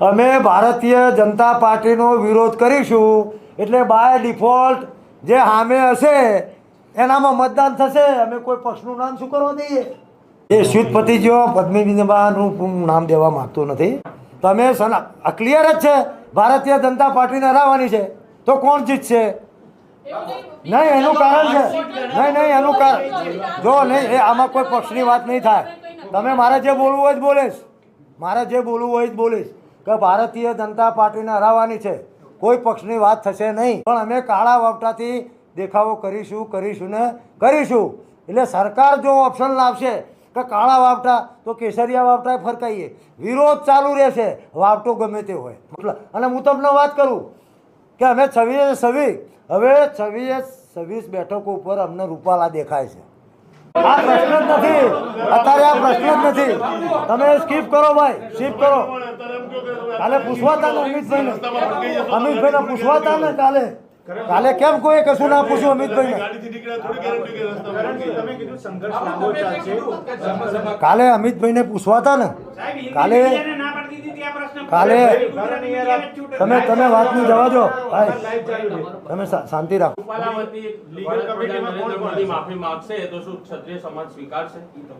અમે ભારતીય જનતા પાર્ટીનો વિરોધ કરીશું, એટલે બાય ડિફોલ્ટ જે સામે હશે એનામાં મતદાન થશે. અમે કોઈ પક્ષનું નામ શું કરવા દઈએ? એ શ્યુતપતિ જો પદ્મિનીબાનું નામ દેવા માગતો નથી. તમે ક્લિયર જ છે ભારતીય જનતા પાર્ટીને હરાવવાની છે, તો કોણ જીતશે? નહીં, એનું કારણ છે. નહીં, એનું કારણ જો નહીં, એ આમાં કોઈ પક્ષની વાત નહીં થાય. તમે મારે જે બોલવું હોય જ બોલીશ, કે ભારતીય જનતા પાર્ટીને હરાવવાની છે, કોઈ પક્ષની વાત થશે નહીં. પણ અમે કાળા વાવટાથી દેખાવો કરીશું. એટલે સરકાર જો ઓપ્શન લાવશે કે કાળા વાવટા, તો કેસરિયા વાવટા ફરકાઈએ, વિરોધ ચાલુ રહેશે, વાવટો ગમે તે હોય. મતલબ, અને હું તમને વાત કરું કે અમે 26 બેઠકો ઉપર અમને રૂપાલા દેખાય છે. આ પ્રશ્ન જ નથી, અત્યારે આ પ્રશ્ન જ નથી. તમે સ્કીપ કરો ભાઈ, સ્કીપ કરો. કાલે પૂછવાતા ને અમિતભાઈને પૂછવાતા ને કાલે કેમ કોઈ કશું ના પૂછ્યું અમિતભાઈને? કાલે અમિતભાઈને પૂછવાતા ને કાલે તમે વાતની જવા દો ભાઈ, તમે શાંતિ રાખો.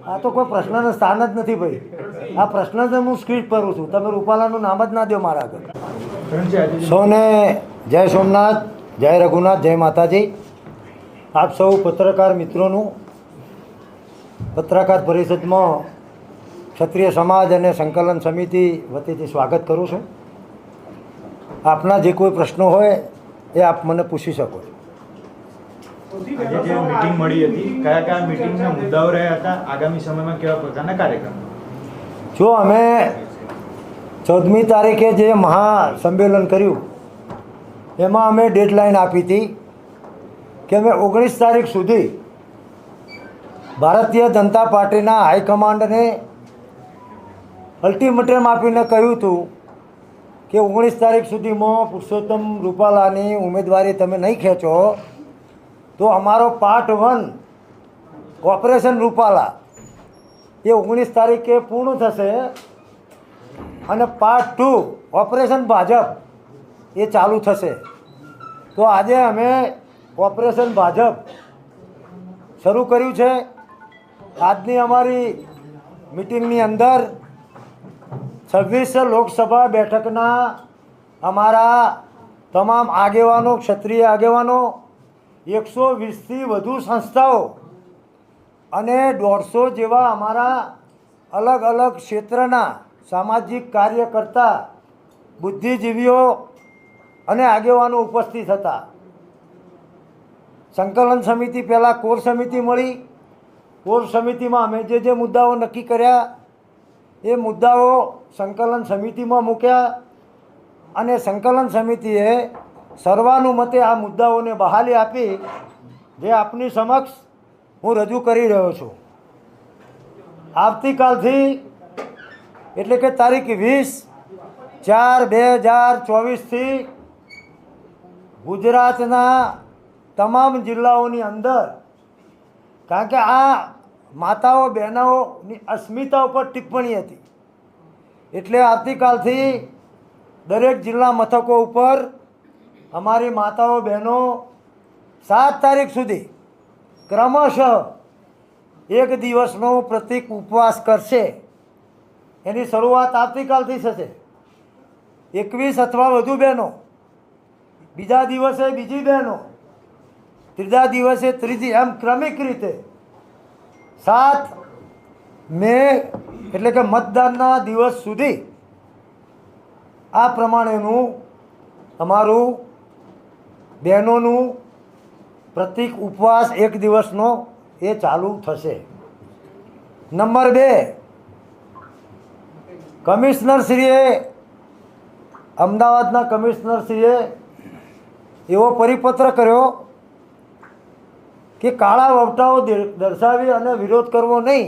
આ તો કોઈ પ્રશ્નનો સ્થાન જ નથી ભાઈ. આ પ્રશ્ન જ હું સ્ક્રીપ કરું છું. તમે રૂપાલાનું નામ જ ના દો મારા આગળ. સૌને જય સોમનાથ, જય રઘુનાથ, જય માતાજી. આપ સૌ પત્રકાર મિત્રોનું પત્રકાર પરિષદમાં ક્ષત્રિય સમાજ અને સંકલન સમિતિ વતીથી સ્વાગત કરું છું. આપના જે કોઈ પ્રશ્નો હોય એ આપ મને પૂછી શકો છો. જે મીટિંગ મળી હતી, કયા મીટિંગના મુદ્દાઓ રહ્યા હતા, આગામી સમયમાં કેવા પ્રકારના કાર્યક્રમ? જો અમે 14મી તારીખે જે મહાસંમેલન કર્યું એમાં અમે ડેડલાઇન આપી હતી કે અમે 19 તારીખ સુધી ભારતીય જનતા પાર્ટીના હાઈકમાન્ડને અલ્ટિમેટમ આપીને કહ્યું હતું કે 19 તારીખ સુધીમાં પુરુષોત્તમ રૂપાલાની ઉમેદવારી તમે નહીં ખેંચો તો અમારો પાર્ટ 1 ઓપરેશન રૂપાલા એ 19 તારીખે પૂર્ણ થશે અને પાર્ટ 2 ઓપરેશન ભાજપ એ ચાલુ થશે. તો આજે અમે ઓપરેશન ભાજપ શરૂ કર્યું છે. આજની અમારી મિટિંગની અંદર 26 લોકસભા બેઠકના અમારા તમામ આગેવાનો, ક્ષત્રિય આગેવાનો, 120થી વધુ સંસ્થાઓ અને 150 જેવા અમારા અલગ અલગ ક્ષેત્રના સામાજિક કાર્યકર્તા, બુદ્ધિજીવીઓ અને આગેવાનો ઉપસ્થિત હતા. સંકલન સમિતિ પહેલાં કોર સમિતિ મળી. કોર સમિતિમાં અમે જે મુદ્દાઓ નક્કી કર્યા એ મુદ્દાઓ સંકલન સમિતિમાં મૂક્યા અને સંકલન સમિતિએ સર્વાનુમતે આ મુદ્દાઓને બહાલી આપી, જે આપની સમક્ષ હું રજૂ કરી રહ્યો છું. આવતીકાલથી એટલે કે તારીખ 20/4/2024થી ગુજરાતના તમામ જિલ્લાઓની અંદર, કારણ કે આ માતાઓ બહેનોની અસ્મિતા ઉપર ટિપ્પણી હતી, એટલે આવતીકાલથી દરેક જિલ્લા મથકો ઉપર અમારી માતાઓ બહેનો 7 તારીખ સુધી ક્રમશઃ એક દિવસનો પ્રતિક ઉપવાસ કરશે. એની શરૂઆત આવતીકાલથી થશે. 21 અથવા વધુ બહેનો, બીજા દિવસે બીજી બહેનો, ત્રીજા દિવસે ત્રીજી, એમ ક્રમિક રીતે 7 મે એટલે કે મતદાનના દિવસ સુધી આ પ્રમાણેનું અમારું બહેનોનું પ્રતિક ઉપવાસ એક દિવસનો એ ચાલુ થશે. નંબર 2, કમિશનરશ્રીએ, અમદાવાદના કમિશનરશ્રીએ એવો પરિપત્ર કર્યો કે કાળા વવટાઓ દર્શાવી અને વિરોધ કરવો નહીં.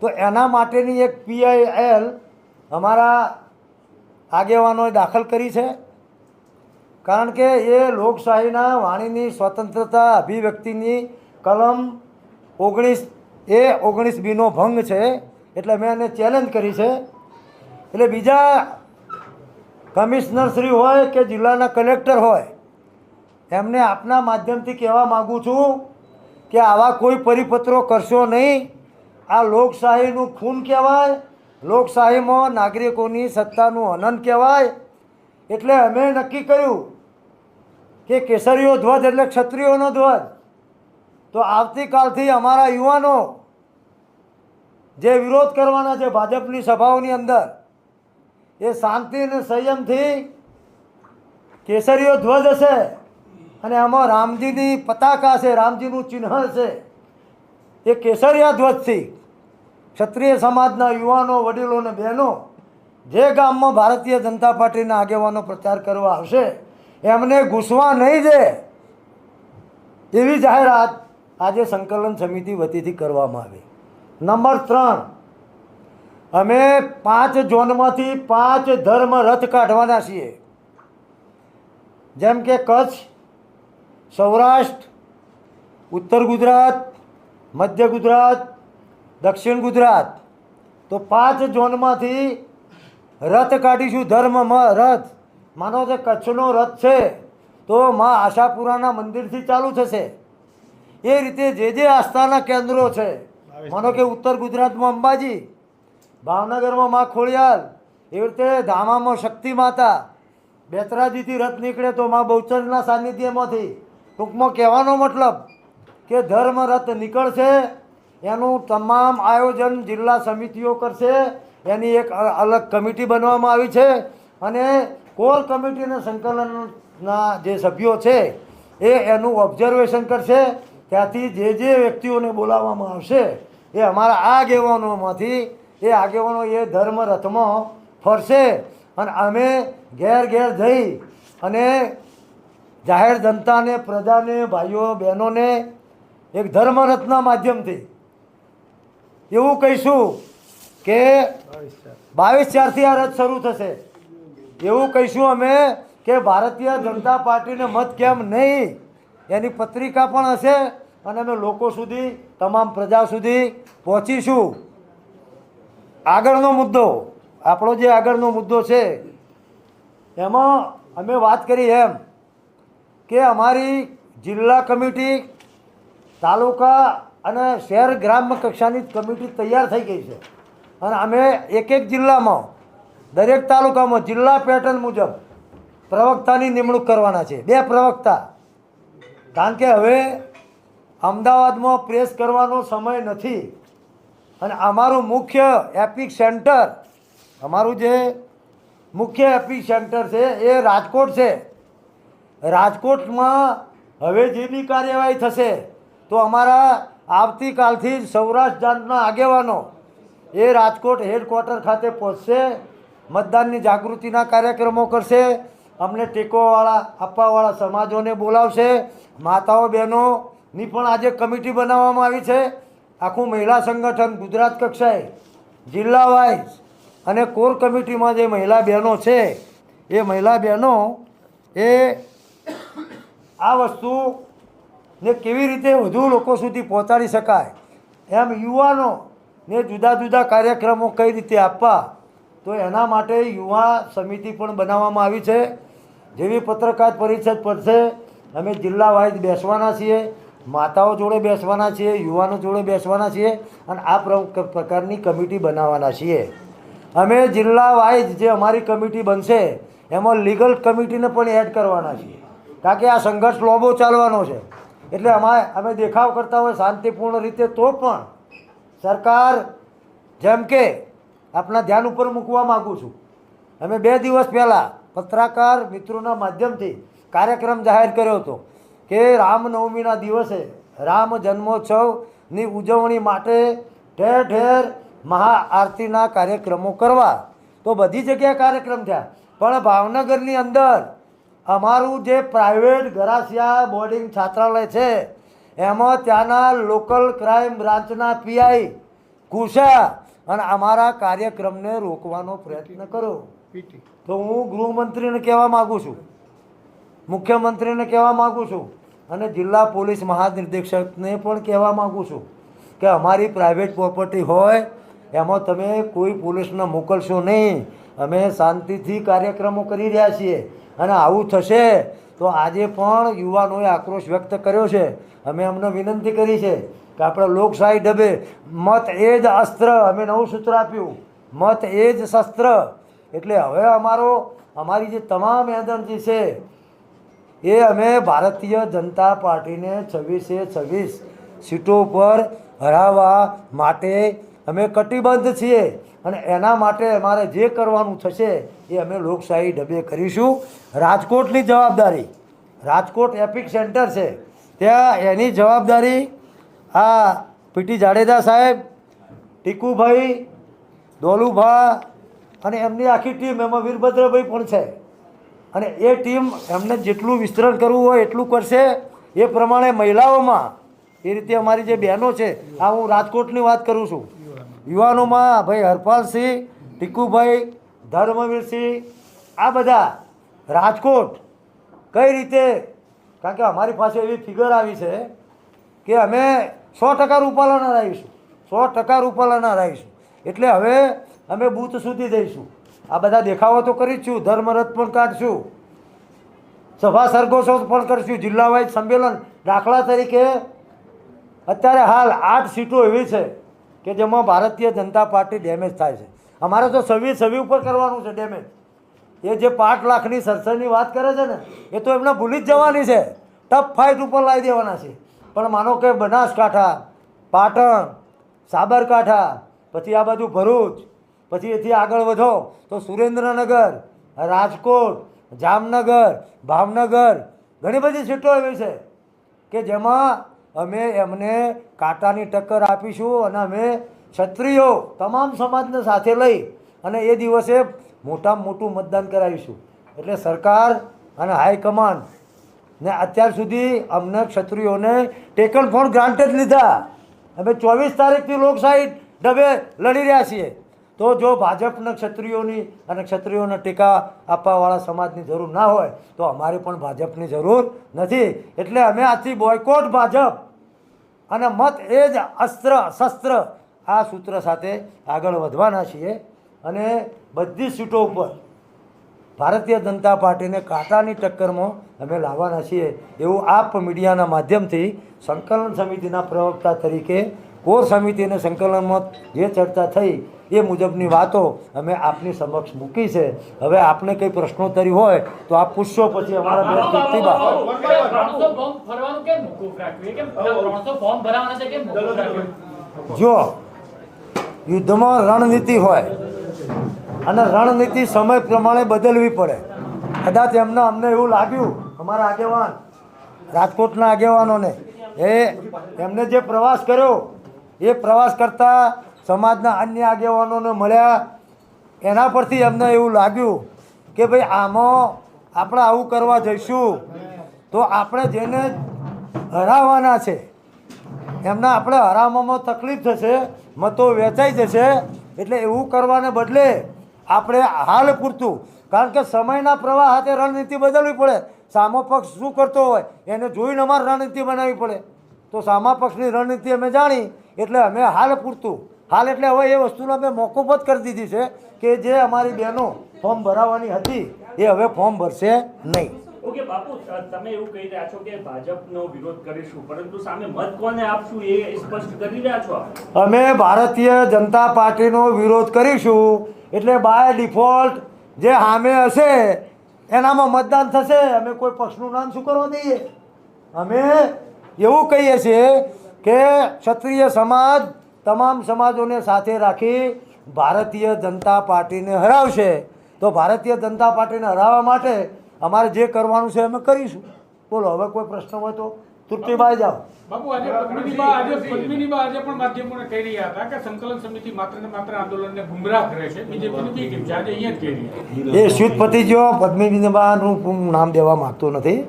તો એના માટેની એક PIL અમારા આગેવાનોએ દાખલ કરી છે. કારણ કે એ લોકશાહીના વાણીની સ્વતંત્રતા અભિવ્યક્તિની કલમ 19A 19B નો ભંગ છે. એટલે મેં એને ચેલેન્જ કરી છે. એટલે બીજા કમિશનર શ્રી હોય કે જિલ્લાના કલેક્ટર હોય, એમને આપના માધ્યમથી કહેવા માગું છું કે આવા કોઈ પરિપત્રો કરશો નહીં. આ લોકશાહીનું ખૂન કહેવાય, લોકશાહીમાં નાગરિકોની સત્તાનું હનન કહેવાય. એટલે અમે નક્કી કર્યું કે કેસરીયો ધ્વજ એટલે ક્ષત્રિયોનો ધ્વજ. તો આવતીકાલથી અમારા યુવાનો જે વિરોધ કરવાના છે ભાજપની સભાઓની અંદર, એ શાંતિ અને સંયમથી કેસરીયો ધ્વજ હશે અને એમાં રામજીની પતાકા છે, રામજીનું ચિહ્ન છે. એ કેસરિયા ધ્વજથી ક્ષત્રિય સમાજના યુવાનો, વડીલો અને બહેનો જે ગામમાં ભારતીય જનતા પાર્ટીના આગેવાનો પ્રચાર કરવા આવશે એમને ઘૂસવા નહીં દે, એવી જાહેરાત આજે સંકલન સમિતિ વતીથી કરવામાં આવી. નંબર 3, અમે 5 ઝોનમાંથી 5 ધર્મ રથ કાઢવાના છીએ. જેમ કે કચ્છ, સૌરાષ્ટ્ર, ઉત્તર ગુજરાત, મધ્ય ગુજરાત, દક્ષિણ ગુજરાત. તો 5 ઝોનમાંથી રથ કાઢીશું. ધર્મમાં રથ, માનો કે કચ્છનો રથ છે તો માં આશાપુરાના મંદિરથી ચાલુ થશે. એ રીતે જે આસ્થાના કેન્દ્રો છે, માનો કે ઉત્તર ગુજરાતમાં અંબાજી, ભાવનગરમાં માં ખોડિયાર, એવી રીતે ધામામાં શક્તિ માતા, બેતરાજીથી રથ નીકળે તો માં બહુચરના સાનિધ્યમાંથી. ટૂંકમાં કહેવાનો મતલબ કે ધર્મ રથ નીકળશે, એનું તમામ આયોજન જિલ્લા સમિતિઓ કરશે. એની એક અલગ કમિટી બનવામાં આવી છે અને કોર કમિટીના સંકલનના જે સભ્યો છે એ એનું ઓબ્ઝર્વેશન કરશે. ત્યાંથી જે વ્યક્તિઓને બોલાવવામાં આવશે એ અમારા આ આગેવાનોમાંથી એ આગેવાનો એ ધર્મ રથમાં ફરશે અને અમે ઘેર ઘેર જઈ અને જાહેર જનતાને, પ્રજાને, ભાઈઓ બહેનોને એક ધર્મરથના માધ્યમથી એવું કહીશું કે 22/4થી આ રથ શરૂ થશે. એવું કહીશું અમે કે ભારતીય જનતા પાર્ટીને મત કેમ નહીં, એની પત્રિકા પણ હશે અને અમે લોકો સુધી, તમામ પ્રજા સુધી પહોંચીશું. આગળનો મુદ્દો, આપણો જે આગળનો મુદ્દો છે એમાં અમે વાત કરી એમ કે અમારી જિલ્લા કમિટી, તાલુકા અને શહેર ગ્રામ્ય કક્ષાની કમિટી તૈયાર થઈ ગઈ છે અને અમે એક જિલ્લામાં, દરેક તાલુકામાં જિલ્લા પેટર્ન મુજબ પ્રવક્તાની નિમણૂક કરવાના છે. 2 પ્રવક્તા. કારણ કે હવે અમદાવાદમાં પ્રેસ કરવાનો સમય નથી અને અમારું મુખ્ય એપિક સેન્ટર, અમારું જે મુખ્ય એપિક સેન્ટર છે એ રાજકોટ છે. રાજકોટમાં હવે જે બી કાર્યવાહી થશે તો અમારા આવતીકાલથી જ સૌરાષ્ટ્ર જાતના આગેવાનો એ રાજકોટ હેડક્વાર્ટર ખાતે પહોંચશે, મતદાનની જાગૃતિના કાર્યક્રમો કરશે, અમને ટેકોવાળા આપવાવાળા સમાજોને બોલાવશે. માતાઓ બહેનોની પણ આજે કમિટી બનાવવામાં આવી છે. આખું મહિલા સંગઠન ગુજરાત કક્ષાએ, જિલ્લા વાઇઝ અને કોર કમિટીમાં જે મહિલા બહેનો છે એ મહિલા બહેનો એ આ વસ્તુને કેવી રીતે વધુ લોકો સુધી પહોંચાડી શકાય, એમ યુવાનોને જુદા જુદા કાર્યક્રમો કઈ રીતે આપવા, તો એના માટે યુવા સમિતિ પણ બનાવવામાં આવી છે. જેવી પત્રકાર પરિષદ પડશે અમે જિલ્લા વાઇઝ બેસવાના છીએ, માતાઓ જોડે બેસવાના છીએ, યુવાનો જોડે બેસવાના છીએ અને આ પ્રકારની કમિટી બનાવવાના છીએ. અમે જિલ્લા વાઇઝ જે અમારી કમિટી બનશે એમાં લીગલ કમિટીને પણ એડ કરવાના છીએ. કારણ કે આ સંઘર્ષ લોબો ચાલવાનો છે એટલે અમે દેખાવ કરતા હોય શાંતિપૂર્ણ રીતે તો પણ સરકાર, જેમ કે આપણા ધ્યાન ઉપર મૂકવા માગું છું, અમે 2 દિવસ પહેલાં પત્રકાર મિત્રોના માધ્યમથી કાર્યક્રમ જાહેર કર્યો હતો કે રામનવમીના દિવસે રામ જન્મોત્સવની ઉજવણી માટે ઠેર ઠેર મહાઆરતીના કાર્યક્રમો કરવા. તો બધી જગ્યાએ કાર્યક્રમ થયા, પણ ભાવનગરની અંદર અમારું જે પ્રાઇવેટ ગરાસિયા બોર્ડિંગ છાત્રાલય છે એમાં ત્યાંના લોકલ ક્રાઇમ બ્રાન્ચના પીઆઈ ઘૂસ્યા અને અમારા કાર્યક્રમને રોકવાનો પ્રયત્ન કર્યો. તો હું ગૃહમંત્રીને કહેવા માગું છું, મુખ્યમંત્રીને કહેવા માગું છું અને જિલ્લા પોલીસ મહાનિર્દેશકને પણ કહેવા માગું છું કે અમારી પ્રાઇવેટ પ્રોપર્ટી હોય એમાં તમે કોઈ પોલીસને મોકલશો નહીં. અમે શાંતિથી કાર્યક્રમો કરી રહ્યા છીએ અને આવું થશે તો આજે પણ યુવાનોએ આક્રોશ વ્યક્ત કર્યો છે. અમે અમને વિનંતી કરી છે કે આપણે લોકશાહી ઢબે મત એ જ અસ્ત્ર, અમે નવું સૂત્ર આપ્યું, મત એ જ શસ્ત્ર. એટલે હવે અમારી જે તમામ એનર્જી છે એ અમે ભારતીય જનતા પાર્ટીને 26 સીટો પર હરાવવા માટે અમે કટિબદ્ધ છીએ અને એના માટે અમારે જે કરવાનું થશે એ અમે લોકશાહી ઢબે કરીશું. રાજકોટની જવાબદારી, રાજકોટ એપિક સેન્ટર છે, ત્યાં એની જવાબદારી આ પીટી જાડેજા સાહેબ, ટીકુભાઈ, દોલુભા અને એમની આખી ટીમ, એમાં વીરભદ્રભાઈ પણ છે. અને એ ટીમ એમને જેટલું વિસ્તરણ કરવું હોય એટલું કરશે. એ પ્રમાણે મહિલાઓમાં એ રીતે અમારી જે બહેનો છે, આ હું રાજકોટની વાત કરું છું, યુવાનોમાં ભાઈ હરપાલસિંહ, ટીકુભાઈ, ધર્મવીરસિંહ, આ બધા રાજકોટ કઈ રીતે, કારણ કે અમારી પાસે એવી ફિગર આવી છે કે અમે 100% રૂપાલાના રહીશું, 100% રૂપાલાના રહીશું. એટલે હવે અમે બૂથ સુધી જઈશું. આ બધા દેખાવો તો કરી જ છું, ધર્મરથ પણ કાઢશું, સભા સરઘોષો પણ કરીશું, જિલ્લા વાઇઝ સંમેલન. દાખલા તરીકે અત્યારે હાલ 8 સીટો એવી છે કે જેમાં ભારતીય જનતા પાર્ટી ડેમેજ થાય છે. અમારે તો 26 ઉપર કરવાનું છે ડેમેજ. એ જે 5 લાખની સરસરની વાત કરે છે ને, એ તો એમને ભૂલી જ જવાની છે, ટફ ફાઇટ ઉપર લાવી દેવાના છે. પણ માનો કે બનાસકાંઠા, પાટણ, સાબરકાંઠા, પછી આ બાજુ ભરૂચ, પછી એથી આગળ વધો તો સુરેન્દ્રનગર, રાજકોટ, જામનગર, ભાવનગર, ઘણી બધી સીટો એવી છે કે જેમાં અમે એમને કાંટાની ટક્કર આપીશું અને અમે ક્ષત્રિયો તમામ સમાજને સાથે લઈ અને એ દિવસે મોટામાં મોટું મતદાન કરાવીશું. એટલે સરકાર અને હાઈકમાન્ડ ને અત્યાર સુધી અમને ક્ષત્રિયોને ટેકન ફોર ગ્રાન્ટેડ લીધા. અમે 24 તારીખથી લોકશાહી ઢબે લડી રહ્યા છીએ. તો જો ભાજપના ક્ષત્રિયોની અને ક્ષત્રિયોને ટેકા આપવાવાળા સમાજની જરૂર ના હોય તો અમારે પણ ભાજપની જરૂર નથી. એટલે અમે આજથી બોયકોટ ભાજપ અને મત એ જ અસ્ત્ર શસ્ત્ર આ સૂત્ર સાથે આગળ વધવાના છીએ અને બધી સીટો ઉપર ભારતીય જનતા પાર્ટીને કાંટાની ટક્કરમાં અમે લાવવાના છીએ એવું આપ મીડિયાના માધ્યમથી સંકલન સમિતિના પ્રવક્તા તરીકે કોર સમિતિને સંકલનમાં જે ચર્ચા થઈ એ મુજબની વાતો અમે આપની સમક્ષ મૂકી છે. હવે આપને કંઈ પ્રશ્નોત્તરી હોય તો આપ પૂછશો, પછી અમારા બે પ્રતિભા. જો યુદ્ધમાં રણનીતિ હોય અને રણનીતિ સમય પ્રમાણે બદલવી પડે. કદાચ અમને એવું લાગ્યું, અમારા આગેવાન રાજકોટના આગેવાનોને એમને જે પ્રવાસ કર્યો એ પ્રવાસ કરતાં સમાજના અન્ય આગેવાનોને મળ્યા, એના પરથી અમને એવું લાગ્યું કે ભાઈ આમાં આપણે આવું કરવા જઈશું તો આપણે જેને હરાવવાના છે એમના આપણે હરાવવામાં તકલીફ થશે, મતો વેચાઈ જશે. એટલે એવું કરવાને બદલે આપણે હાલ પૂરતું, કારણ કે સમયના પ્રવાહ સાથે રણનીતિ બદલવી પડે. સામો પક્ષ શું કરતો હોય એને જોઈને અમારે રણનીતિ બનાવવી પડે. તો સામા પક્ષની રણનીતિ અમે જાણી એટલે અમે હાલ પૂરતું, હાલ એટલે હવે એ વસ્તુને અમે મોકૂફ કરી દીધી છે કે જે અમારી બહેનો ફોર્મ ભરાવવાની હતી એ હવે ફોર્મ ભરશે નહીં. ઓકે બાપુ, તમે એવું કહી રહ્યા છો કે ભાજપનો વિરોધ કરીશું, પરંતુ સામે મત કોને આપશું એ સ્પષ્ટ કરી રહ્યા છો? અમે ભારતીય જનતા પાર્ટીનો વિરોધ કરીશું એટલે બાય ડિફોલ્ટ જે સામે હશે એનામાં મતદાન થશે. અમે કોઈ પક્ષનું નામ શું કરવા દઈએ? અમે એવું કહીએ છીએ કે ક્ષત્રિય સમાજ તમામ સમાજોને સાથે રાખી ભારતીય જનતા પાર્ટીને હરાવશે. તો ભારતીય જનતા પાર્ટીને હરાવવા માટે અમારે જે કરવાનું છે અમે કરીશું. બોલો, હવે કોઈ પ્રશ્ન હોય તો તૃપ્તિભાઈ જાઓ. બાપુ, આજે પદ્મિનીબા આજે પણ માધ્યમોને કહી રહ્યા હતા કે સંકલન સમિતિ માત્ર ને માત્ર આંદોલનને ગુમરાહ કરે છે. બીજેપીની બી ટીમ છે, આજે અહીંયા જ કહી રહી. એ સ્વીતપતિ જો પદ્મિનીબાનું નામ દેવા માગતો નથી,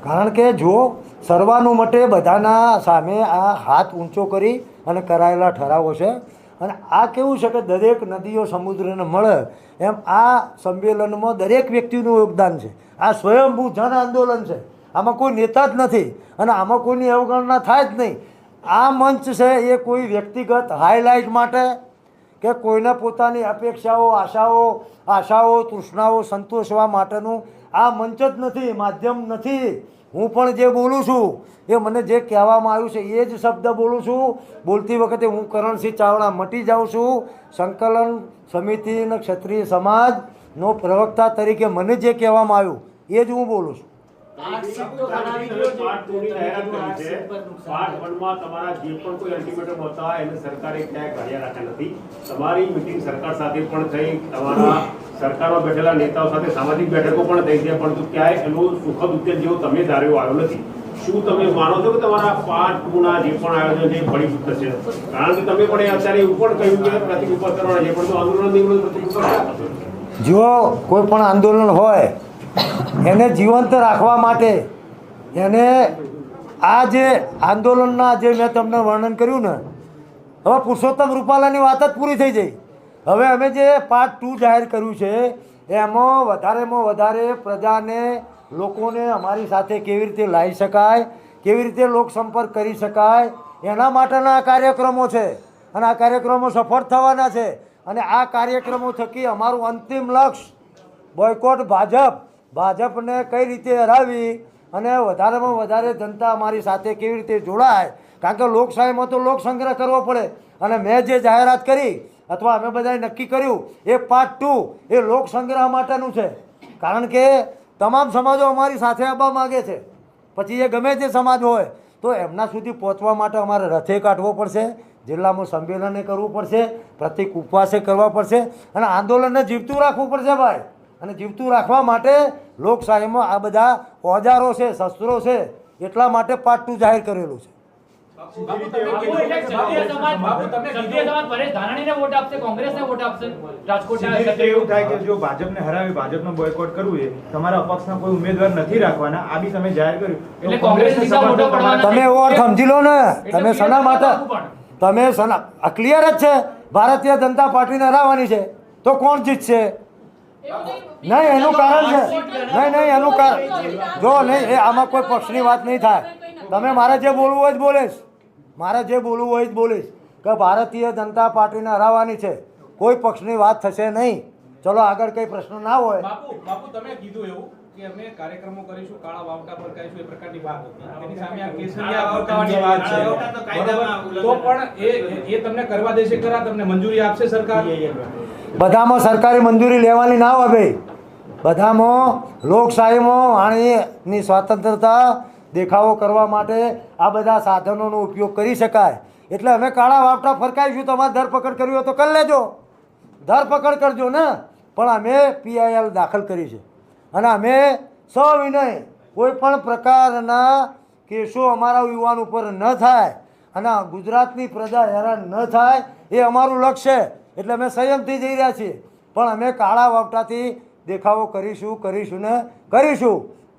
કારણ કે જો સર્વાનુમતે બધાના સામે આ હાથ ઊંચો કરી અને કરાયેલા ઠરાવો છે. અને આ કેવું છે કે દરેક નદીઓ સમુદ્રને મળે એમ આ સંમેલનમાં દરેક વ્યક્તિનું યોગદાન છે. આ સ્વયંભૂ જન આંદોલન છે, આમાં કોઈ નેતા જ નથી અને આમાં કોઈની અવગણના થાય જ નહીં. આ મંચ છે એ કોઈ વ્યક્તિગત હાઇલાઇટ માટે કે કોઈને પોતાની અપેક્ષાઓ આશાઓ તૃષ્ણાઓ સંતોષવા માટેનું આ મંચ જ નથી, માધ્યમ નથી. હું પણ જે બોલું છું એ મને જે કહેવામાં આવ્યું છે એ જ શબ્દ બોલું છું. બોલતી વખતે હું કરણસિંહ ચાવડા મટી જાઉં છું. સંકલન સમિતિ અને ક્ષત્રિય સમાજનો પ્રવક્તા તરીકે મને જે કહેવામાં આવ્યું એ જ હું બોલું છું. પાર્ટ 1 માં તમારા જે પણ કોઈ અલ્ટિમેટમ હતા એને સરકારે ક્યાંય કાઢ્યા રાખ્યા નથી. તમારી મીટિંગ સરકાર સાથે પણ થઈ, તમારા સરકારમાં બેઠેલા નેતાઓ સાથે સામાજિક બેઠકો પણ થઈ છે, પરંતુ ક્યાંય એનો સુખદ ઉકેલ જેવો તમે ધાર્યો આવ્યો નથી. શું તમે માનો છો કે તમારા પાર્ટ 2 ના જે પણ આયોજન છે એ ફળીભૂત થશે? કારણ કે તમે પણ અત્યારે એવું પણ કહ્યું કે પ્રતિક ઉપર કરવાના છે, પણ આંદોલન પ્રતિક ઉપર ક્યાં થશે? જો કોઈ પણ આંદોલન હોય એને જીવંત રાખવા માટે એને આ જે આંદોલનના જે મેં તમને વર્ણન કર્યું ને, હવે પુરુષોત્તમ રૂપાલાની વાત જ પૂરી થઈ જઈ. હવે અમે જે પાર્ટ 2 જાહેર કર્યું છે એમાં વધારેમાં વધારે પ્રજાને લોકોને અમારી સાથે કેવી રીતે લાવી શકાય, કેવી રીતે લોકસંપર્ક કરી શકાય એના માટેના આ કાર્યક્રમો છે. અને આ કાર્યક્રમો સફળ થવાના છે. અને આ કાર્યક્રમો થકી અમારું અંતિમ લક્ષ્ય બોયકોટ ભાજપને કઈ રીતે હરાવી અને વધારેમાં વધારે જનતા અમારી સાથે કેવી રીતે જોડાય. કારણ કે લોકશાહીમાં તો લોક સંગ્રહ કરવો પડે. અને મેં જે જાહેરાત કરી અથવા અમે બધાએ નક્કી કર્યું એ પાર્ટ 2 એ લોક સંગ્રહ માટેનું છે. કારણ કે તમામ સમાજો અમારી સાથે આવવા માગે છે. પછી એ ગમે તે સમાજ હોય તો એમના સુધી પહોંચવા માટે અમારે રથે કાઢવો પડશે, જિલ્લામાં સંમેલને કરવું પડશે, પ્રતિક ઉપવાસે કરવા પડશે અને આંદોલનને જીવતું રાખવું પડશે ભાઈ. અને જીવતું રાખવા માટે લોકશાહીમાં આ બધા ઓજારો છે, શસ્ત્રો છે, એટલા માટે પાર્ટ 2 જાહેર કરેલું છે. એવું થાય કે જો ભાજપને હરાવી ભાજપનો બોયકોટ કરવું છે, તમારા અપક્ષના કોઈ ઉમેદવાર નથી રાખવાના, આ બી તમે જાહેર કર્યું. તમે એવો અર્થ સમજી લો ને, તમે શના માટે ક્લિયર જ છે ભારતીય જનતા પાર્ટીને હરાવવાની છે તો કોણ જીતશે? નહીં એનું કારણ છે, નહીં એનું કારણ જો નહીં એ આમાં કોઈ પક્ષની વાત નહીં થાય. તમે મારે જે બોલવું હોય જ બોલીશ કે ભારતીય જનતા પાર્ટીને હરાવવાની છે, કોઈ પક્ષની વાત થશે નહીં. ચલો આગળ કઈ પ્રશ્ન ના હોય. બાપુ તમે કીધું એવું કે અમે કાર્યક્રમો કરીશું, કાળા વાવટા પર કરીશું, એ પ્રકારની વાત હતી. એની સામે આ કેસરિયા વાવટાની વાત છે. તો પણ એ તમને કરવા દેશે ખરા? તમને મંજૂરી આપશે સરકાર? બધામાં સરકારી મંજૂરી લેવાની ના હોય ભાઈ. બધામાં લોકશાહીમાં વાણીની સ્વતંત્રતા દેખાવો કરવા માટે આ બધા સાધનોનો ઉપયોગ કરી શકાય. એટલે અમે કાળા વાવટા ફરકાઈશું. તમારે ધરપકડ કરવી હોય તો કરી લેજો, ધરપકડ કરજો ને. પણ અમે PIL દાખલ કરી છે અને અમે સવિનય કોઈ પણ પ્રકારના કેસો અમારા યુવાન ઉપર ન થાય અને ગુજરાતની પ્રજા હેરાન ન થાય એ અમારું લક્ષ્ય છે. એટલે અમે સંયમથી જઈ રહ્યા છીએ. પણ અમે કાળા વાવટાથી દેખાવો કરીશું.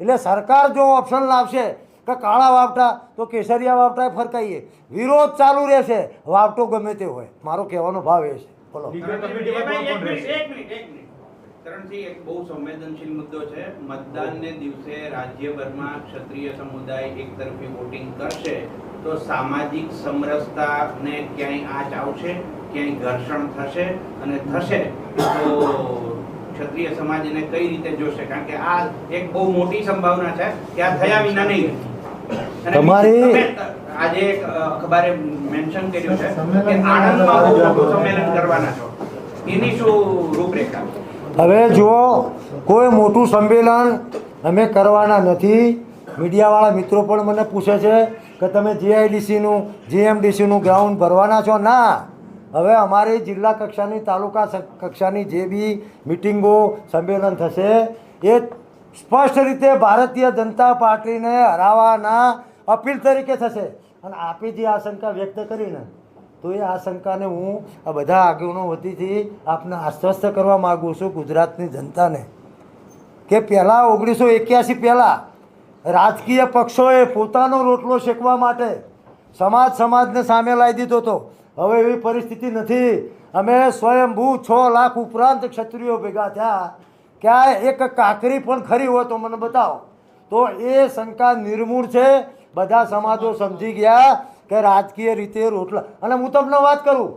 એટલે સરકાર જો ઓપ્શન લાવશે કે કાળા વાવટા તો કેસરિયા વાવટા ફરકાઈએ, વિરોધ ચાલુ રહેશે, વાવટો ગમે તે હોય. મારો કહેવાનો ભાવ એ છે. બોલો. કરણસિંહ, એક બહુ સંવેદનશીલ મુદ્દો છે. મતદાનને દિવસે રાજ્યભરમાં ક્ષત્રિય સમુદાય એક તરફી વોટિંગ કરશે તો સામાજિક સમરસતાને ક્યાંય આંચ આવશે, ક્યાંય ઘર્ષણ થશે, અને થશે તો ક્ષત્રિય સમાજ એને કઈ રીતે જોશે? કારણ કે આ એક બહુ મોટી સંભાવના છે કે આ થયા વિના નહીં. આજે એક અખબારે મેન્શન કર્યું છે કે આણંદમાં બહુ મોટું સંમેલન કરવાના છો, એની શું રૂપરેખા? હવે જુઓ, કોઈ મોટું સંમેલન અમે કરવાના નથી. મીડિયાવાળા મિત્રો પણ મને પૂછે છે કે તમે GMDCનું ગ્રાઉન્ડ ભરવાના છો? ના. હવે અમારી જિલ્લા કક્ષાની, તાલુકા કક્ષાની જે બી મિટિંગો સંમેલન થશે એ સ્પષ્ટ રીતે ભારતીય જનતા પાર્ટીને હરાવવાના અપીલ તરીકે થશે. અને આપે જે આશંકા વ્યક્ત કરીને તો એ આશંકાને હું આ બધા આગેવાનો વતીથી આપને આશ્વસ્ત કરવા માગું છું ગુજરાતની જનતાને કે પહેલાં 1981 પહેલાં રાજકીય પક્ષોએ પોતાનો રોટલો શેકવા માટે સમાજને સામે લાવી દીધો હતો. હવે એવી પરિસ્થિતિ નથી. અમે સ્વયંભૂ 6 લાખ ઉપરાંત ક્ષત્રિયો ભેગા થયા. ક્યાંય એક કાકરી પણ ખરી હોય તો મને બતાવો. તો એ શંકા નિર્મૂળ છે. બધા સમાજો સમજી ગયા કે રાજકીય રીતે રોટલા. અને હું તમને વાત કરું,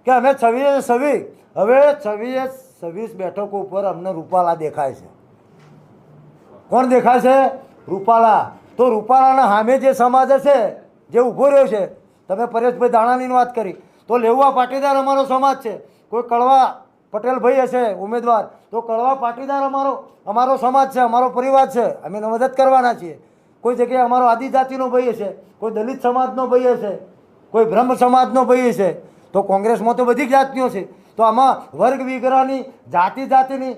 કે અમે 26 હવે 26 બેઠકો ઉપર અમને રૂપાલા દેખાય છે. કોણ દેખાય છે? રૂપાલા. તો રૂપાલાના સામે જે સમાજ હશે, જે ઊભો રહ્યો છે, તમે પરેશભાઈ દાણાની વાત કરી, તો લેવા પાટીદાર અમારો સમાજ છે. કોઈ કડવા પટેલભાઈ હશે ઉમેદવાર, તો કડવા પાટીદાર અમારો સમાજ છે, અમારો પરિવાર છે, અમે એને મદદ કરવાના છીએ. કોઈ જગ્યાએ અમારો આદિજાતિનો ભાઈ હશે, કોઈ દલિત સમાજનો ભાઈ હશે, કોઈ બ્રહ્મ સમાજનો ભાઈ હશે. તો કોંગ્રેસમાં તો બધી જાતિઓ છે. તો આમાં વર્ગ વિગ્રહની, જાતિની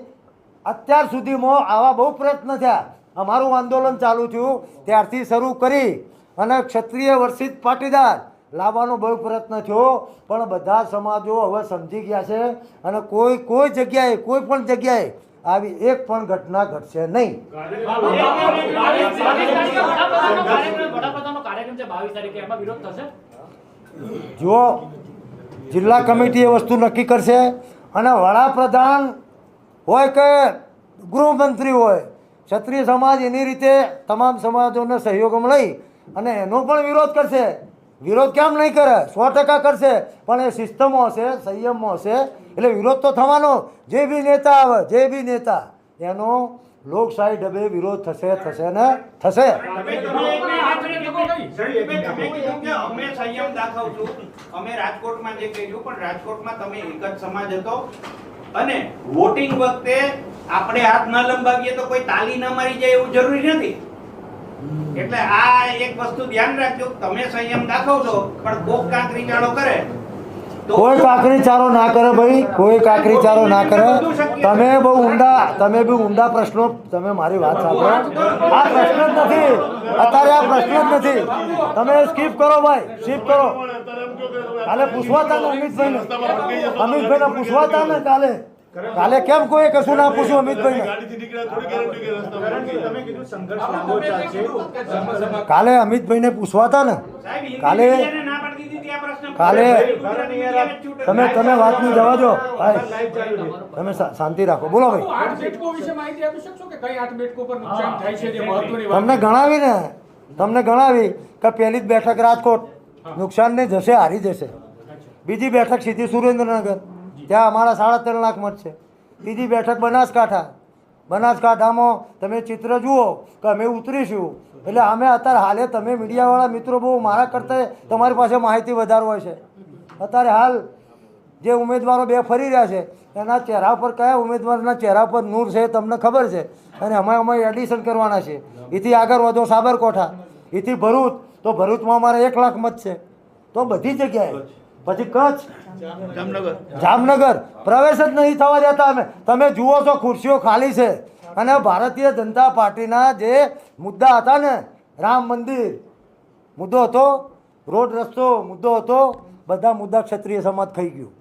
અત્યાર સુધીમાં આવા બહુ પ્રયત્ન થયા. અમારું આંદોલન ચાલુ થયું ત્યારથી શરૂ કરી અને ક્ષત્રિય વર્સિત પાટીદાર લાવવાનો બહુ પ્રયત્ન થયો, પણ બધા સમાજો હવે સમજી ગયા છે અને કોઈ જગ્યાએ, કોઈ પણ જગ્યાએ આવી એક પણ ઘટના ઘટશે નહીં. વડાપ્રધાનનો કાર્યક્રમ છે 22 તારીખે, એમાં વિરોધ થશે? જો જિલ્લા કમિટી એ વસ્તુ નક્કી કરશે અને વડાપ્રધાન હોય કે ગૃહમંત્રી હોય, ક્ષત્રિય સમાજ એની રીતે તમામ સમાજોને સહયોગમાં લઈ અને એનો પણ વિરોધ કરશે. વિરોધ કેમ નહીં કરે? 100% કરશે, પણ એ સિસ્ટમમાં હશે, સંયમમાં હશે. એટલે વિરોધ તો થવાનો. જે બી નેતા આવે, જે બી નેતા, એનો લોકશાહી ઢબે વિરોધ થશે ને થશે. અમે સંયમ દાખવશું. અમે રાજકોટમાં જે કહ્યું, પણ રાજકોટમાં તમે એક જ સમાજ હતો અને વોટિંગ વખતે આપણે હાથ ન લંબાવીએ તો કોઈ તાલી ન મારી જાય એવું જરૂરી નથી. એટલે આ એક વસ્તુ ધ્યાન રાખજો. તમે સંયમ દાખવશો, પણ કોક કાંકરી ચાળો કરે તો કોઈ કાકરી ચારો ના કરે ભાઈ, કોઈ કાકરી ચારો ના કરે. તમે બહુ ઊંડા પ્રશ્નો, તમે મારી વાત સાંભળો. આ પ્રશ્ન જ નથી અત્યારે, આ પ્રશ્ન જ નથી. તમે સ્કીપ કરો ભાઈ, સ્કીપ કરો. કાલે પૂછવાતા ને અમિતભાઈને પૂછવાતા ને કાલે કેમ કોઈ કશું ના પૂછ્યું અમિતભાઈને? કાલે અમિતભાઈને પૂછવાતા ને કાલે તમે વાતનું જવા દો ભાઈ, તમે શાંતિ રાખો. બોલો ભાઈ. તમને ગણાવી કે પહેલી જ બેઠક રાજકોટ નુકસાન નહીં જશે, હારી જશે. બીજી બેઠક સીધી સુરેન્દ્રનગર, ત્યાં અમારા 3.5 લાખ મત છે. ત્રીજી બેઠક બનાસકાંઠામાં તમે ચિત્ર જુઓ કે અમે ઉતરીશું. એટલે અમે અત્યારે હાલે, તમે મીડિયાવાળા મિત્રો બહુ મારા કરતાં તમારી પાસે માહિતી વધારે હોય છે. અત્યારે હાલ જે ઉમેદવારો બે ફરી રહ્યા છે એના ચહેરા પર, કયા ઉમેદવારના ચહેરા પર નૂર છે તમને ખબર છે. અને અમે એડિશન કરવાના છે. એથી આગળ વધો સાબરકાંઠા, એથી ભરૂચ, તો ભરૂચમાં અમારે 1 લાખ મત છે. તો બધી જગ્યાએ, પછી કચ્છ, જામનગર પ્રવેશ જ નહીં થવા દેતા અમે. તમે જુઓ છો ખુરશીઓ ખાલી છે. અને ભારતીય જનતા પાર્ટીના જે મુદ્દા હતા ને, રામ મંદિર મુદ્દો હતો, રોડ રસ્તો મુદ્દો હતો, બધા મુદ્દા ક્ષત્રિય સમાજ ખાઈ ગયું.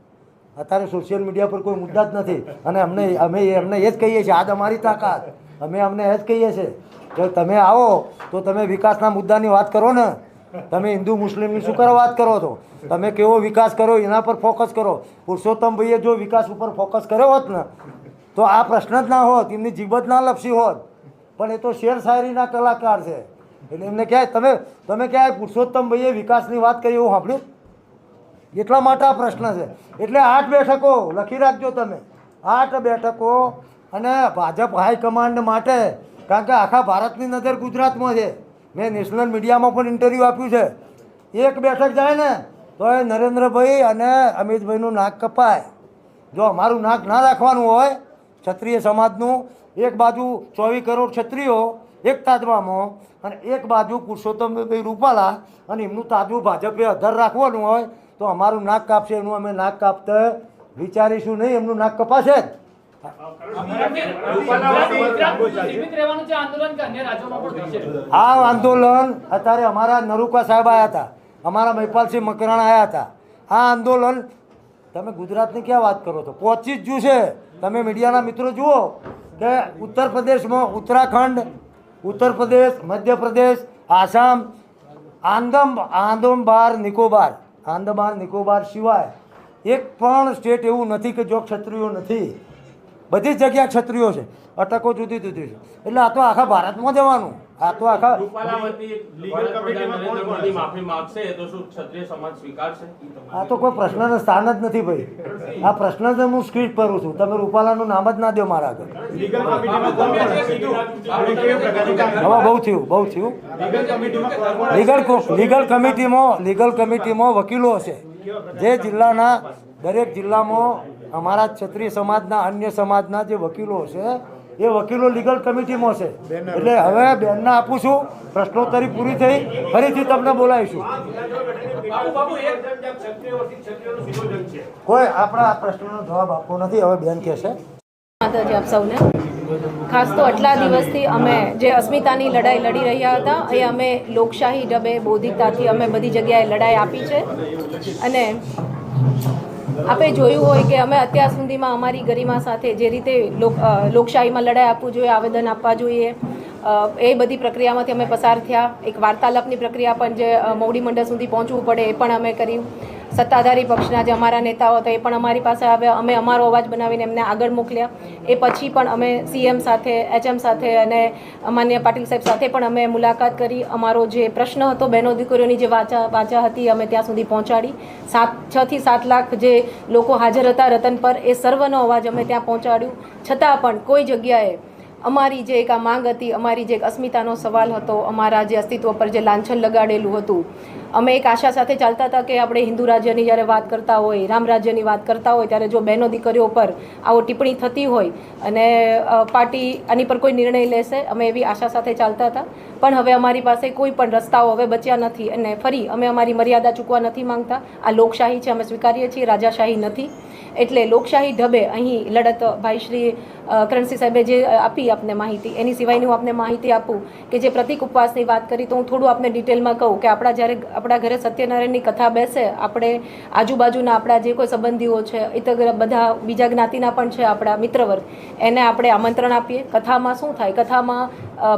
અત્યારે સોશિયલ મીડિયા પર કોઈ મુદ્દા જ નથી. અને અમે એમને એ જ કહીએ છીએ, આજ અમારી તાકાત. અમને એ જ કહીએ છીએ કે તમે આવો તો તમે વિકાસના મુદ્દાની વાત કરો ને. તમે હિન્દુ મુસ્લિમની શું કરવા વાત કરો છો? તમે કેવો વિકાસ કરો એના પર ફોકસ કરો. પુરુષોત્તમભાઈએ જો વિકાસ ઉપર ફોકસ કર્યો હોત ને તો આ પ્રશ્ન જ ના હોત, એમની જીભ જ ના લપસી હોત. પણ એ તો શેર શાયરીના કલાકાર છે. એટલે એમને ક્યાંય તમે ક્યાંય પુરુષોત્તમભાઈએ વિકાસની વાત કરી એવું સાંભળ્યું? એટલા માટે આ પ્રશ્ન છે. એટલે 8 બેઠકો લખી રાખજો તમે, 8 બેઠકો. અને ભાજપ હાઈકમાન્ડ માટે, કારણ કે આખા ભારતની નજર ગુજરાતમાં છે. મેં નેશનલ મીડિયામાં પણ ઇન્ટરવ્યૂ આપ્યું છે. 1 બેઠક જાય ને તો એ નરેન્દ્રભાઈ અને અમિતભાઈનું નાક કપાય. જો અમારું નાક ના રાખવાનું હોય ક્ષત્રિય સમાજનું, એક બાજુ 24 કરોડ ક્ષત્રિયો એક તાજવામાં અને એક બાજુ પુરુષોત્તમભાઈ રૂપાલા અને એમનું તાજવું ભાજપે અધર રાખવાનું હોય તો અમારું નાક કાપશે. એનું અમે નાક કાપતા વિચારીશું નહીં, એમનું નાક કપાશે જ. આ આંદોલન અત્યારે અમારા નરુકા સાહેબ આવ્યા હતા, અમારા મહિપાલસિંહ મકરાણા આવ્યા હતા. આ આંદોલન તમે ગુજરાતની ક્યાં વાત કરો છો? પહોંચી જ છે. તમે મીડિયાના મિત્રો જુઓ કે ઉત્તર પ્રદેશમાં ઉત્તરાખંડ, ઉત્તર પ્રદેશ, મધ્યપ્રદેશ, આસામ, આંદામાન નિકોબાર સિવાય એક પણ સ્ટેટ એવું નથી કે જો ક્ષત્રિયો નથી. બધી જગ્યા ક્ષત્રિયો છે. અટકો જુદી જુદી છે. એટલે આ તો આખા ભારતમાં જવાનું. આ તો આખા રૂપાલા વતી લીગલ કમિટીમાં કોણ કોણ મોદી હશે? માફી માંગશે તો શું ક્ષત્રિય સમાજ સ્વીકારશે? આ તો કોઈ પ્રશ્નનો સ્થાન જ નથી ભાઈ. આ પ્રશ્ન જ હું સ્ક્રિપ્ટ કરું છું. તમે રૂપાલાનું નામ જ ના દો મારા આગળ. લીગલ કમિટીમાં કોણ કોણ હશે? આપણે કેવી પ્રકારની કાર્યવાહી? હવે બહુ થયું. લીગલ કમિટીમાં કોણ કોણ હશે? લીગલ કમિટીમાં વકીલો હશે. જે જિલ્લાના દરેક જિલ્લામાં અમારા ક્ષત્રિય સમાજના અન્ય સમાજના જે વકીલો છે એ વકીલો લીગલ કમિટીમાં છે. એટલે હવે બેનને આપું છું. પ્રશ્નોત્તરી પૂરી થઈ, ફરીથી તમને બોલાવીશું. કોઈ આપણા આ પ્રશ્નનો જવાબ આપવો નથી. હવે બેન કહેશે. માતાજી આપ સૌને. ખાસ તો આટલા દિવસથી અમે જે અસ્મિતાની લડાઈ લડી રહ્યા હતા એ અમે લોકશાહી ઢબે બૌદ્ધિકતાથી અમે બધી જગ્યાએ લડાઈ આપી છે. અને આપણે જોયું હોય કે અમે અત્યાર સુધીમાં અમારી ગરિમા સાથે જે રીતે લોકશાહીમાં લડાઈ આપવું જોઈએ, આવેદન આપવા જોઈએ, એ બધી પ્રક્રિયામાંથી અમે પસાર થયા. એક વાર્તાલાપની પ્રક્રિયા પણ જે મોવડી મંડળ સુધી પહોંચવું પડે એ પણ અમે કર્યું. સત્તાધારી પક્ષના જે અમારા નેતાઓ હતા એ પણ અમારી પાસે આવ્યા. અમે અમારો અવાજ બનાવીને એમને આગળ મોકલ્યા. એ પછી પણ અમે CM સાથે, HM સાથે અને માન્ય પાટીલ સાહેબ સાથે પણ અમે મુલાકાત કરી. અમારો જે પ્રશ્ન હતો બહેનો દીકરીઓની જે વાચા હતી અમે ત્યાં સુધી પહોંચાડી. 6 થી 7 લાખ જે લોકો હાજર હતા રતન પર, એ સર્વનો અવાજ અમે ત્યાં પહોંચાડ્યું. છતાં પણ કોઈ જગ્યાએ અમારી જે એક આ માંગ હતી, અમારી જે એક અસ્મિતાનો સવાલ હતો, અમારા જે અસ્તિત્વ પર જે લાંછન લગાડેલું હતું, અમે એક આશા સાથે ચાલતા હતા કે આપણે હિન્દુ રાજ્યની જ્યારે વાત કરતા હોય, રામ રાજ્યની વાત કરતા હોય, ત્યારે જો બહેનો દીકરીઓ પર આવો ટિપ્પણી થતી હોય અને પાર્ટી આની પર કોઈ નિર્ણય લેશે, અમે એવી આશા સાથે ચાલતા હતા. પણ હવે અમારી પાસે કોઈ પણ રસ્તાઓ હવે બચ્યા નથી અને ફરી અમે અમારી મર્યાદા ચૂકવા નથી માંગતા. આ લોકશાહી છે, અમે સ્વીકારીએ છીએ, રાજાશાહી નથી. એટલે લોકશાહી ઢબે અહીં લડત ભાઈ શ્રી કરણસિંહ સાહેબે જે આપી આપને માહિતી, એની સિવાયની હું આપને માહિતી આપું કે જે પ્રતિક ઉપવાસની વાત કરી તો હું થોડું આપને ડિટેલમાં કહું કે આપણા ઘરે સત્યનારાયણની કથા બેસે, આપણે આજુબાજુના આપણા જે કોઈ સંબંધીઓ છે, ઇતર બધા બીજા જ્ઞાતિના પણ છે આપણા મિત્રવર્ગ, એને આપણે આમંત્રણ આપીએ. કથામાં શું થાય, કથામાં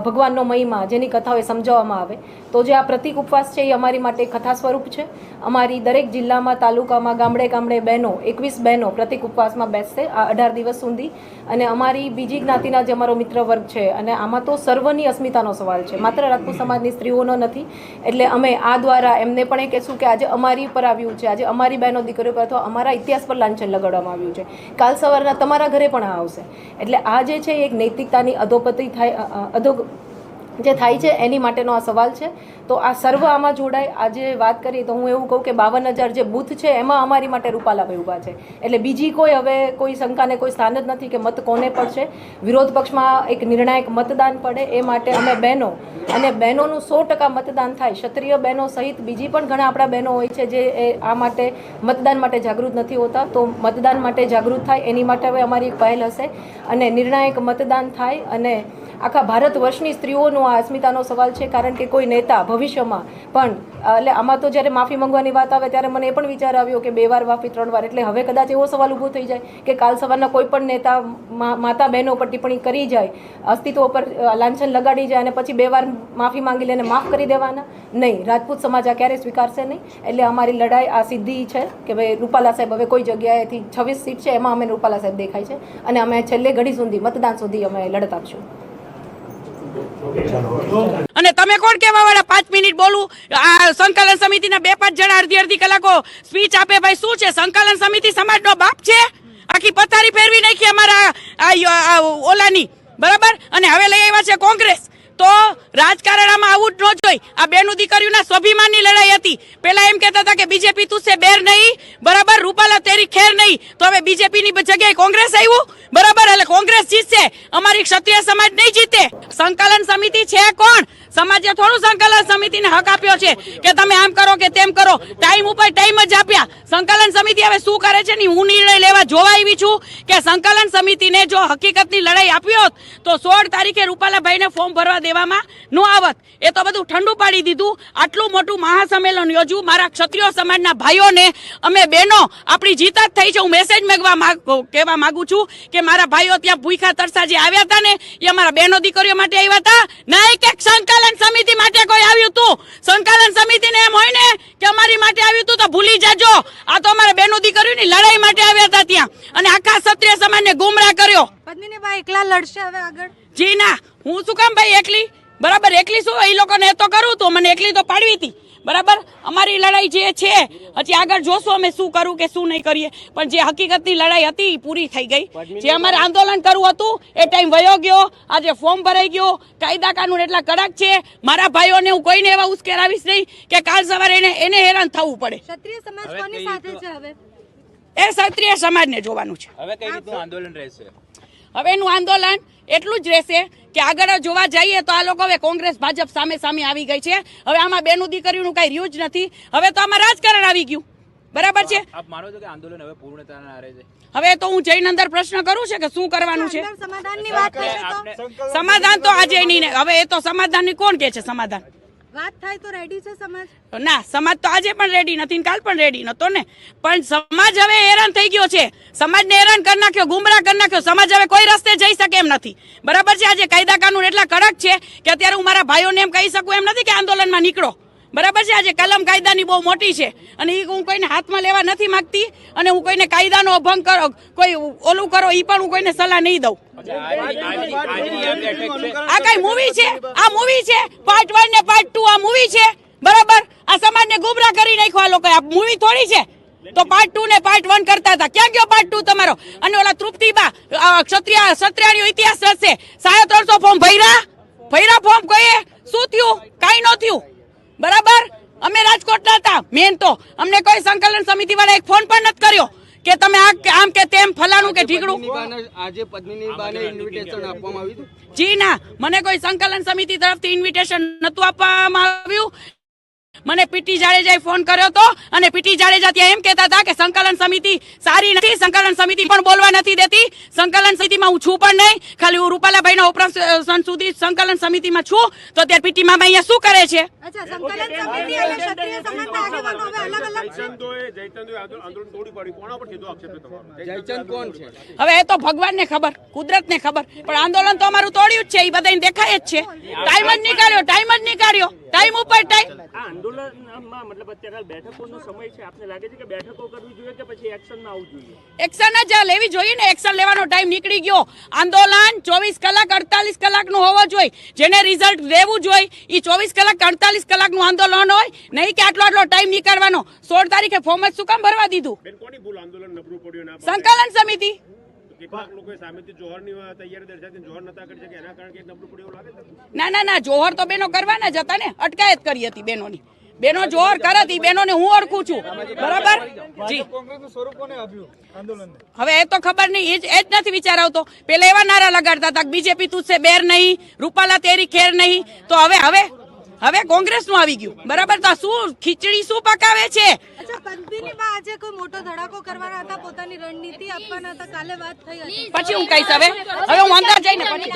ભગવાનનો મહિમા જેની કથાઓ એ સમજાવવામાં આવે. તો જે આ પ્રતિક ઉપવાસ છે એ અમારી માટે કથા સ્વરૂપ છે. અમારી દરેક જિલ્લામાં, તાલુકામાં, ગામડે ગામડે બહેનો 21 બહેનો પ્રતિક ઉપવાસમાં બેસશે આ 18 દિવસ સુધી. અને અમારી બીજી જ્ઞાતિના જે અમારો મિત્ર વર્ગ છે, અને આમાં તો સર્વની અસ્મિતાનો સવાલ છે, માત્ર રાજપૂત સમાજની સ્ત્રીઓનો નથી. એટલે અમે આ દ્વારા એમને પણ એ કહેશું કે આજે અમારી ઉપર આવ્યું છે, આજે અમારી બહેનો દીકરીઓ પર અથવા અમારા ઇતિહાસ પર લાંછન લગાડવામાં આવ્યું છે, કાલ સવારના તમારા ઘરે પણ આ આવશે. એટલે આ જે છે એક નૈતિકતાની અધોપતિ જે થાય છે એની માટેનો આ સવાલ છે. તો આ સર્વ આમાં જોડાય. આજે વાત કરીએ તો હું એવું કહું કે 52,000 જે બૂથ છે એમાં અમારી માટે રૂપાલાભાઈ ઊભા છે. એટલે બીજી કોઈ હવે કોઈ શંકાને કોઈ સ્થાન જ નથી કે મત કોને પડશે. વિરોધ પક્ષમાં એક નિર્ણાયક મતદાન પડે એ માટે અમે બહેનો અને બહેનોનું 100% મતદાન થાય. ક્ષત્રિય બહેનો સહિત બીજી પણ ઘણા આપણા બહેનો હોય છે જે આ માટે મતદાન માટે જાગૃત નથી હોતા. તો મતદાન માટે જાગૃત થાય એની માટે હવે અમારી એક પહેલ હશે અને નિર્ણાયક મતદાન થાય. અને આખા ભારત વર્ષની સ્ત્રીઓનો આ અસ્મિતાનો સવાલ છે. કારણ કે કોઈ નેતા ભવિષ્યમાં પણ એટલે આમાં તો જ્યારે માફી માંગવાની વાત આવે ત્યારે મને એ પણ વિચાર આવ્યો કે 2 વાર માફી 3 વાર, એટલે હવે કદાચ એવો સવાલ ઊભો થઈ જાય કે કાલ સવારના કોઈ પણ નેતા માતા બહેનો પર ટિપ્પણી કરી જાય, અસ્તિત્વ પર લાંછન લગાડી જાય અને પછી 2 વાર માફી માંગી લઈને માફ કરી દેવાના. નહીં, રાજપૂત સમાજ આ ક્યારેય સ્વીકારશે નહીં. એટલે અમારી લડાઈ આ સિદ્ધિ છે કે ભાઈ રૂપાલા સાહેબ હવે કોઈ જગ્યાએથી 26 સીટ છે એમાં અમે રૂપાલા સાહેબ દેખાય છે અને અમે છેલ્લે ઘડી સુધી મતદાન સુધી અમે લડત આપશું. અને તમે કોણ કહેવા વાળા 5 મિનિટ બોલું? આ સંકલન સમિતિના 2-5 જણા અડધી કલાકો સ્પીચ આપે. ભાઈ શું છે સંકલન સમિતિ? સમાજનો બાપ છે? આખી પથારી ફેરવી નાખી અમારા ઓલાની, બરાબર. અને હવે લઈ આવ્યા છે કોંગ્રેસ. તો રાજકારણમાં આવું જ ન જોઈ. આ બેનું દીકરીઓના સ્વાભિમાનની લડાઈ હતી. પેલા એમ કહેતા હતા કે બીજેપી તુસે બેર નહીં, બરાબર, રૂપાલા તેરી ખેર નહીં. તો હવે બીજેપીની જગ્યાએ કોંગ્રેસ આવ્યું, બરાબર. એટલે કોંગ્રેસ જીતશે, અમારી ક્ષત્રિય સમાજ નહીં જીતે. સંકલન સમિતિ છે કોણ? સમાજે થોડું સંકલન સમિતિને હક આપ્યો છે કે તમે આમ કરો કે તેમ કરો. ટાઈમ ઉપર ટાઈમ જ આપ્યા. સંકલન સમિતિ હવે શું કરે છે ની હું નિર્ણય લેવા જોવા આવી છું કે સંકલન સમિતિને જો હકીકતની લડાઈ આપી હોત તો 16 તારીખે રૂપાલાભાઈને ફોર્મ ભરવા દેવામાં ન આવત. એ તો બધું ઠંડુ પાડી દીધું. આટલું મોટું મહાસંમેલન યોજ્યું. મારા ક્ષત્રિય સમાજના ભાઈઓને અમે બહેનો આપણી જીત જ થઈ છે. હું મેસેજ કહેવા માંગુ છું કે મારા ભાઈઓ ત્યાં ભૂખા તરસા જે આવ્યા હતા ને એ અમારા બહેનો દીકરીઓ માટે આવ્યા હતા, નહીં કે સંકલન સમિતિ માટે કોઈ આવ્યું હતું. સંકલન સમિતિને એમ હોય ને કે અમારી માટે આવ્યું હતું તો ભૂલી જાજો. આ તો અમારા બહેનો દીકરીઓની લડાઈ માટે આવ્યા હતા ત્યાં અને આખા ક્ષત્રિય સમાજને ગુમરાહ કર્યો. પદ્મિનીભાઈ એકલા લડશે હવે આગળ? જી ના, હું શું કામ ભાઈ એકલી? બરાબર. એકલી શું એ લોકોને એ તો કરું તો મને એકલી તો પાડવી હતી. બરાબર. અમારી લડાઈ જે છે હજી આગળ જોશું અમે શું કરું કે શું નહીં કરીએ, પણ જે હકીકતની લડાઈ હતી એ પૂરી થઈ ગઈ. જે અમારે આંદોલન કરવું હતું એ ટાઈમ વયો ગયો. આજે ફોર્મ ભરાઈ ગયો. કાયદા કાનૂન એટલા કડક છે. મારા ભાઈઓને હું કોઈને એવા ઉશ્કેરાવીશ નહીં કે કાલ સવારે એને હેરાન થવું પડે. ક્ષત્રિય સમાજ કોની સાથે છે હવે? એ ક્ષત્રિય સમાજને જોવાનું છે. હવે કઈ રીતનું આંદોલન રહેશે? હવે એનું આંદોલન એટલું જ રહેશે કે આગળ જોવા જઈએ તો આ લોકો હવે કોંગ્રેસ ભાજપ સામે સામે આવી ગઈ છે. હવે આમાં બેનું દીકરીનું કઈ રહ્યું જ નથી. હવે તો આમાં રાજકારણ આવી ગયું. બરાબર છે. આપ માનો છો કે આંદોલન હવે પૂર્ણતાના આરે છે? હવે તો હું જઈને અંદર પ્રશ્ન કરું છે કે શું કરવાનું છે. સમાધાનની વાત થશે તો સમાધાન તો આજે નહીં ને. હવે એ તો સમાધાનની કોણ કે છે સમાધાન? વાત થાય તો રેડી છે સમાજ? ના, સમાજ તો આજે પણ રેડી નથી, કાલ પણ રેડી નતો ને. પણ સમાજ હવે હેરાન થઈ ગયો છે. સમાજને હેરાન કરી નાખ્યો, ગુમરાહ કરી નાખ્યો. સમાજ હવે કોઈ રસ્તે જઈ શકે એમ નથી. બરાબર છે. આજે કાયદા કાનૂન એટલા કડક છે કે અત્યારે હું મારા ભાઈઓને એમ કહી શકું એમ નથી કે આંદોલનમાં નીકળો. બરાબર છે. આજે કલમ કાયદાની બહુ મોટી છે અને એ હું કોઈને હાથમાં લેવા નથી માંગતી અને હું કોઈને કાયદાનો અભંગ કરો, કોઈ ઓલું કરો એ પણ હું કોઈને સલાહ નહીં દઉં. આ કઈ મૂવી છે? આ મૂવી છે પાર્ટ 1 ને પાર્ટ 2. આ મૂવી છે. બરાબર. આ સમાજને ગુમરાહ કરી નાખ્યો આ લોકો. આ મૂવી થોડી છે. તો પાર્ટ 2 ને પાર્ટ 1 કરતા હતા. ક્યાં ગયો પાર્ટ 2 તમારો? અને ઓલા તૃપ્તિબા ક્ષત્રિયાનો ઇતિહાસ રચશે. 350 ફોર્મ ભર્યા ફોર્મ કહીએ શું થયું? કઈ ન થયું. બરાબર. અમે રાજકોટના હતા મેન તો અમને કોઈ સંકલન સમિતિ વાળા એક ફોન પણ નથી કર્યો કે તમે આમ કે તેમ ફલાણું કે ઠીકડું. આજે પદ્મિની બાને ઇન્વિટેશન આપવામાં આવ્યું હતું? જી ના, મને કોઈ સંકલન સમિતિ તરફથી ઇન્વિટેશન નતું આપવામાં આવ્યું. મને પીટી જાડેજાએ ફોન કર્યો હતો અને પીટી જાડેજા ત્યાં એમ કહેતા હતા કે સંકલન સમિતિ સારી નથી, સંકલન સમિતિ પણ બોલવા નથી દેતી. સંકલન સમિતિમાં હું છું પણ નહીં, ખાલી હું રૂપાલાભાઈના ઉપરાંત સુધી સંકલન સમિતિમાં છું. તો ત્યારે પીટી મામા અહીંયા શું કરે છે? અચ્છા, સંકલન સમિતિ અને ક્ષત્રિય સમાજના આગેવાનો હવે અલગ અલગ છે. આંદોલન તોડી પાડ્યું. કોના પર સીધો આક્ષેપ છે તમારો? જયચંદ કોણ છે? હવે એ તો ભગવાનને ખબર, કુદરતને ખબર, પણ આંદોલન તો અમારું તોડ્યું જ છે. એ બધાને દેખાય જ છે. ટાઈમ જ નીકાળ્યો. ટાઈમ ઉપર ટાઈમ. આંદોલનમાં મતલબ અત્યારે બેઠકોનો સમય છે. આપને લાગે છે કે બેઠકો કરવી જોઈએ કે પછી એક્શનમાં આવવું જોઈએ? એક્શન જ લેવી જોઈએ ને. એક્શન લેવાનો ટાઈમ નીકળી ગયો. આંદોલન 24 કલાક 48 કલાકનું હોવો જોઈએ. જેને રિઝલ્ટ લેવું જોઈએ એ 24 કલાક 48 કલાકનું આંદોલન હોય, નહીં કે આટલો ટાઈમ નીકાળવાનો. 16 તારીખે ફોર્મ જ શું કામ ભરવા દીધું? કોની ભૂલ આંદોલન નબળું પડ્યું? સંકલન સમિતિ. કેટલાક લોકો સામેથી જોહરની તૈયારી દર્શાવતી જોહર નતા કરી શકે એના કારણે નબળું પડ્યું લાગે છે? ના, જોહર તો બેનો કરવાના જ હતા ને. અટકાયત કરી હતી બેનોની. બેનો જોહર કરે હતી. બેનોને હું ઓળખું છું. બરાબર જી. હવે એ તો ખબર નહીં. એ જ નથી વિચાર આવતો. પેલા એવા નારા લગાડતા હતા કે બીજેપી તુજસે બેર નહીં, રૂપાલા તેરી ખેર નહીં. તો હવે કોંગ્રેસ નું આવી ગયું. બરાબર. તો શું ખીચડી શું પકાવે છે? અચ્છા, પદ્મિની બા આજે કોઈ મોટો ધડાકો કરવાના હતા, પોતાની રણનીતિ આપવાના હતા, કાલે વાત થઈ હતી. પછી હું કહીશ. હવે હું અંદર જઈને પછી